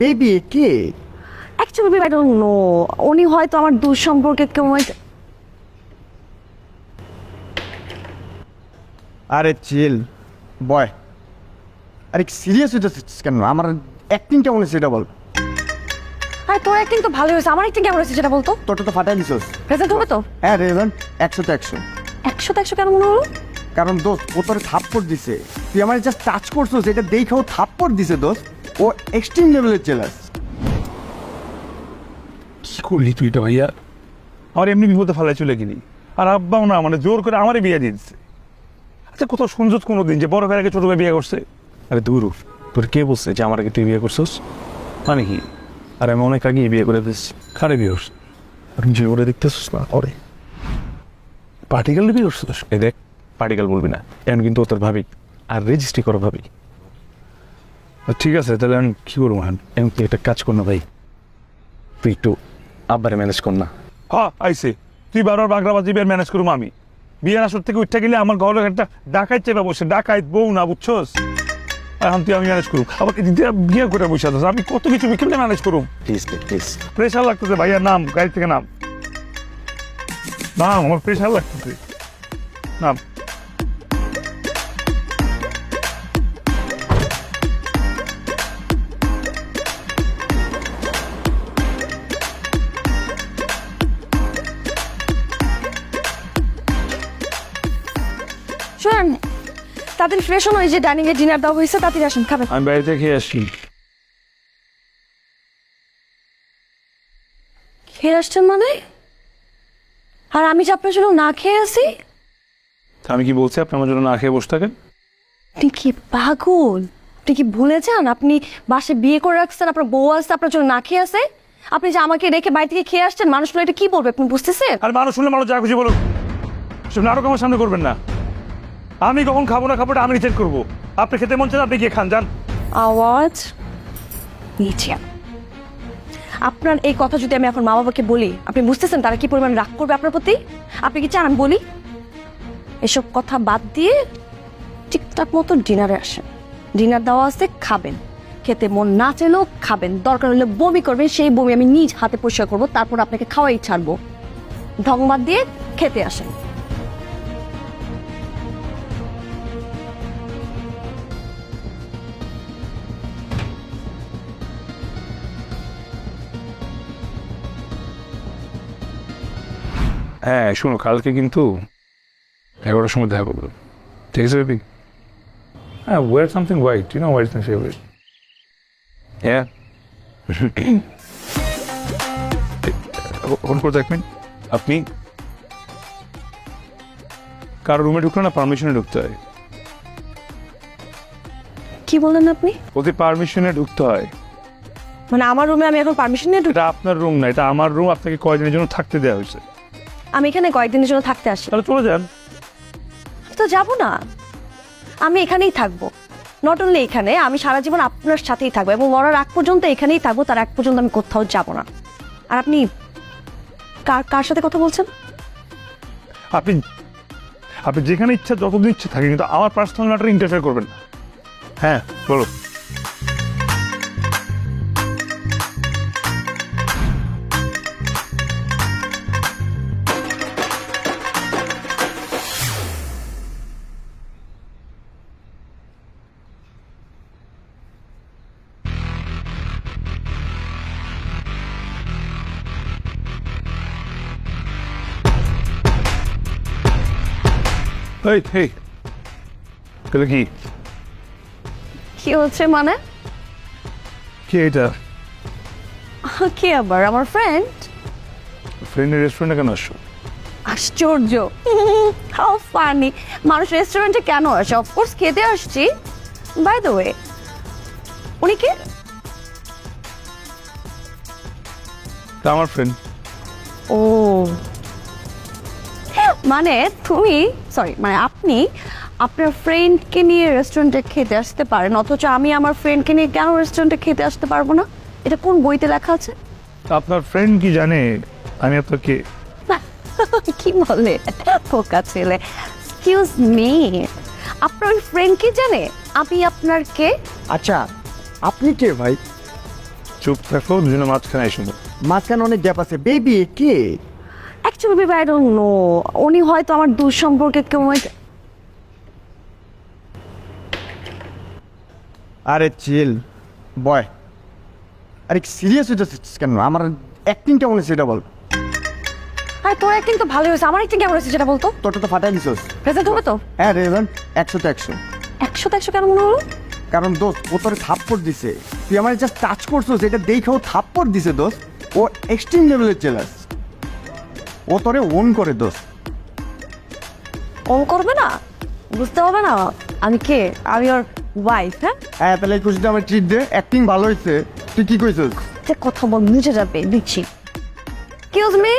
Baby K? Actually I don't know, উনি হয়তো আমার দূর সম্পর্কে কেউ আরে চিল বয়। আরে সিরিয়াস হইতেছিস কেন? আমার অ্যাক্টিং কেমন হয়েছে এটা বল। হ্যাঁ, তোর অ্যাক্টিং তো ভালোই হয়েছে, আমার অ্যাক্টিং কেমন হয়েছে সেটা বলতো। তোরটা তো ফাটাই দিছস। প্রেজেন্ট হবে তো? হ্যাঁ রেভেন, 100 তো 100। 100 কেন মনে হলো? কারণ দোস্ত ও তোর থাপ্পড় দিছে, তুই আমার জাস্ট টাচ করছিস, এটা দেখে ও থাপ্পড় দিছে দোস্ত। ও এক্সট্রিম লেভেলের জেলাস। কি করলি তুই এটা ভাইয়া? আমার এমনি বিপদে ফেলায় চলে গেলি, আর আব্বাও না মানে জোর করে আমারই বিয়ে দিয়ে দিচ্ছে। আচ্ছা কোথাও শুনছস কোনোদিন যে বড় ভাইয়ের আগে ছোট ভাই বিয়ে করছে? আরে দূর, তোর কে বলছে যে আমার আগে তুই বিয়ে করছস? মানে কি? আর আমি অনেক আগেই বিয়ে করে দিচ্ছি। কারে বিয়ে করছিস? আপনি যে ওরে দেখতেছিস না, ওরে পার্টিকেল বিয়ে করছিস? এ দেখ, পার্টিকেল বলবি না, এখন কিন্তু ও তোর ভাবি, আর রেজিস্ট্রি করো ভাবি। ঠিক আছে, তাহলে আমি কি করবো? এখন তুই একটা কাজ কর না ভাই, তুই একটু আব্বারে ম্যানেজ কর না। হ্যাঁ আইসে, তুই বারবার বাগড়াবাজি বিয়ে ম্যানেজ করবো আমি। বিয়ের আসর থেকে উঠতে গেলে আমার ঘরে একটা ডাকাইত চেপে বসে, ডাকাইত বউ না, বুঝছস? এখন তুই আমি ম্যানেজ করুক, আবার বিয়ে করে বসে আছিস, আমি কত কিছু বিকেলে ম্যানেজ করুম। Please please. প্রেশার লাগতেছে ভাইয়া, নাম গাড়ি থেকে নাম। নাম, আমার প্রেশার লাগতেছে, নাম। শোনেন, তাড়াতাড়ি ফ্রেশ হন, ওই যে ডাইনিং এ ডিনার দেওয়া হয়েছে, তাড়াতাড়ি আসুন খাবেন। আমি বাড়িতে খেয়ে আসছি। খেয়ে আসছেন মানে? আর আমি যে আপনার জন্য না খেয়ে আসি? আমি কি বলছি আপনি আমার জন্য না খেয়ে বসে থাকেন? আপনি কি পাগল? আপনি কি ভুলে যান আপনি বাসে বিয়ে করে রাখছেন, আপনার বউ আসছে আপনার জন্য না খেয়ে আসে? আপনি যে আমাকে রেখে বাড়ি থেকে খেয়ে আসছেন, মানুষগুলো এটা কি বলবে আপনি বুঝতেছেন? আর মানুষ শুনলে মানুষ যা খুশি বলুন, সব নাটক আমার সামনে করবেন না। আমি কখন খাবো না খাবোটা আমি ডিসাইড করবো। আপনি খেতে মন চান আপনি গিয়ে খান, যান। আওয়াজ নিচে। আপনার এই কথা যদি আমি এখন মা বাবাকে বলি, আপনি বুঝতেছেন তারা কি পরিমাণ রাগ করবে আপনার প্রতি? আপনি কি চান আমি বলি? এসব কথা বাদ দিয়ে ঠিকঠাক মতো ডিনারে আসেন। ডিনার দেওয়া আছে, খাবেন। খেতে মন না চাইলেও খাবেন, দরকার হলে বমি করবেন, সেই বমি আমি নিজ হাতে পরিষ্কার করবো, তারপর আপনাকে খাওয়াই ছাড়বো। ঢং বাদ দিয়ে খেতে আসেন। হ্যাঁ শুনো, কালকে কিন্তু 11টার সময় দেখা করবো, ঠিক আছে বেবি? হ্যাঁ, wear something white, you know white is my favourite. হ্যাঁ ফোন করে দেখবেন। আপনি কারো রুমে ঢুকলো না, পারমিশনে ঢুকতে হয়। কি বলেন আপনি? ওতে পারমিশনে ঢুকতে হয়। মানে আমার রুমে আমি এখন পারমিশন নিয়ে ঢুকি? এটা আপনার রুম না, এটা আমার রুম। আপনাকে কয়দিনের জন্য থাকতে দেওয়া হয়েছে। আমি এখানে কয়েকদিনের জন্য থাকতে আসি। তাহলে চলে যান। তো যাব না, আমি এখানেই থাকবো। নট অনলি এখানে, আমি সারা জীবন আপনার সাথেই থাকবো এবং মরার আগ পর্যন্ত এখানেই থাকবো, তার আগ পর্যন্ত আমি কোথাও যাব না। আর আপনি কার কার সাথে কথা বলছেন? আপনি আপনি যেখানে ইচ্ছা যতদিন ইচ্ছা থাকে, কিন্তু আমার পার্সোনাল ম্যাটারে ইন্টারফেয়ার করবেন না। হ্যাঁ বলো। এই এই তাহলে কি কি হচ্ছে মানে? কি এটা? কে আবার? আমার ফ্রেন্ড। ফ্রেন্ডের রেস্টুরেন্টে কেন আসছো? আশ্চর্য, হাউ ফানি। মানুষ রেস্টুরেন্টে কেন আসে? অফকোর্স খেতে আসছি। বাই দ্য ওয়ে, উনি কে? তা আমার ফ্রেন্ড। ও মানে তুমি, সরি মানে আপনি আপনার ফ্রেন্ডকে নিয়ে রেস্টুরেন্টে খেতে আসতে পারেন, অথচ আমি আমার ফ্রেন্ডকে নিয়ে কেন রেস্টুরেন্টে খেতে আসতে পারবো না? এটা কোন বইতে লেখা আছে? আপনার ফ্রেন্ড কি জানে আমি আপনাকে? কি বলে পোকা ছেলে? এক্সকিউজ মি, আপনার ওই ফ্রেন্ড কি জানে আমি আপনার কে? আচ্ছা আপনি কে ভাই? চুপ থাকো, দুজনে মাঝখানে এসো। মাঝখানে অনেক গ্যাপ আছে। Baby K? Actually baby I don't know, উনি হয়তো আমার দূর সম্পর্কে কেউ আরে চিল বয়। আরে সিরিয়াস হয়ে যাচ্ছিস কেন? আমার অ্যাক্টিং কেমন হয়েছে সেটা বল। হ্যাঁ, তোর অ্যাক্টিং তো ভালোই হয়েছে, আমার অ্যাক্টিং কেমন হয়েছে সেটা বলতো। তোরটা তো ফাটাই দিছিস। প্রেজেন্ট হবে তো? হ্যাঁ রেজাল্ট 100 তে 100। 100 100 কেন মনে হলো? কারণ দোস্ত ও তোরে থাপ্পড় দিছে, তুই আমার জাস্ট টাচ করছিস, এটা দেখেও থাপ্পড় দিছে দোস্ত। ও এক্সট্রিম লেভেলের জেলাস, ও তোরে ওন করে দোস্ত। অন করবে না, বুঝতে হবে না আমি কে, আমি ওর ওয়াইফ। হ্যাঁ, হ্যাঁ তাহলে এই খুশিতে আমার ট্রিট দে। অ্যাক্টিং ভালো হয়েছে। তুই কি কইছিস? যে কথা বল, নিচে যাবে দিচ্ছি। Excuse me,